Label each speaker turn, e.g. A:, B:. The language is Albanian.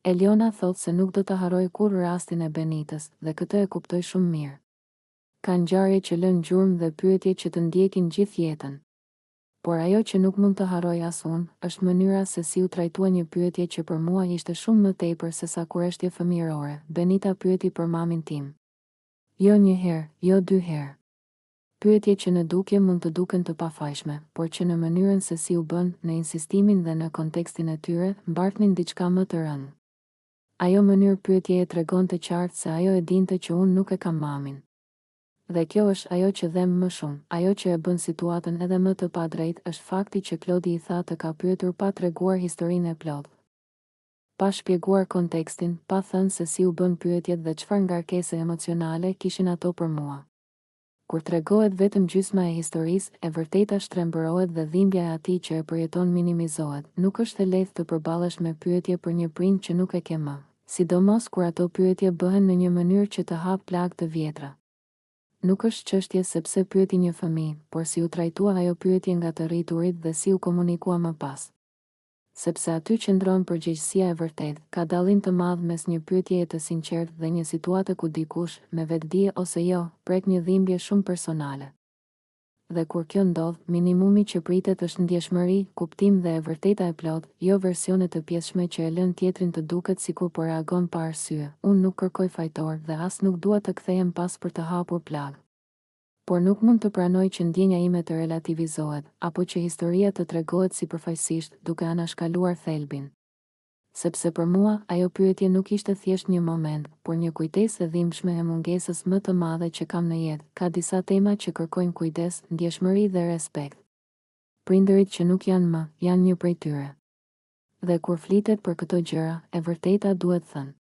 A: Eliona thot se nuk do të haroj kur rastin e Benitës dhe këtë e kuptoj shumë mirë. Ka ngjarje që lën gjurmë dhe pyetje që të ndjekin gjithë jetën. Por ajo që nuk mund të haroj as unë, është mënyra se si u trajtua një pyetje që për mua ishte shumë më tepër se sa kurreshtje fëmijërore. Benita pyeti për mamin tim. Jo një herë, jo dy herë. Pyetje që në dukje mund të duken të pafajshme, por që në mënyrën se si u bën, në insistimin dhe në kontekstin e tyre, mbartnin diçka më të rëndë. Ajo mënyrë pyetjeje tregon të qartë se ajo e dinte që unë nuk e kam mamin. Dhe kjo është ajo që them më shumë, ajo që e bën situatën edhe më të padrejtë është fakti që Klodi i tha të ka pyetur pa treguar historinë e plotë. Pa shpjeguar kontekstin, pa thënë se si u bën pyetjet dhe çfarë ngarkese emocionale kishin ato për mua. Kur tregohet vetëm gjysma e historisë, e vërteta shtrembërohet dhe dhimbja e atij që e përjeton minimizohet. Nuk është e lehtë të përballesh me pyetje për një prind që nuk e ke më, sidomos kur ato pyetje bëhen në një mënyrë që të hap plagë të vjetra. Nuk është çështje sepse pyeti një fëmijë, por si u trajtua ajo pyetje nga të rriturit dhe si u komunikua më pas. Sepse aty qëndron përgjegjësia e vërtetë, ka dallim të madh mes një pyetjeje të sinqertë dhe një situate ku dikush, me vetdije ose jo, prek një dhimbje shumë personale. Dhe kur kjo ndodh, minimumi që pritet është ndjeshmëri, kuptim dhe e vërteta e plotë, jo versione të pjesshme që e lën tjetrin të duket sikur po reagon pa arsye. Unë nuk kërkoj fajtor dhe as nuk dua të kthehem pas për të hapur plagë. Por nuk mund të pranoj që ndjenja ime të relativizohet, apo që historia të tregohet sipërfaqësisht, duke anashkaluar thelbin. Sepse për mua, ajo pyetje nuk ishte thjesht një moment, por një kujtesë e dhimbshme e mungesës më të madhe që kam në jetë. Ka disa tema që kërkojnë kujdes, ndjeshmëri dhe respekt. Prindërit që nuk janë më, janë një prej tyre. Dhe kur flitet për këto gjëra, e vërteta duhet thënë.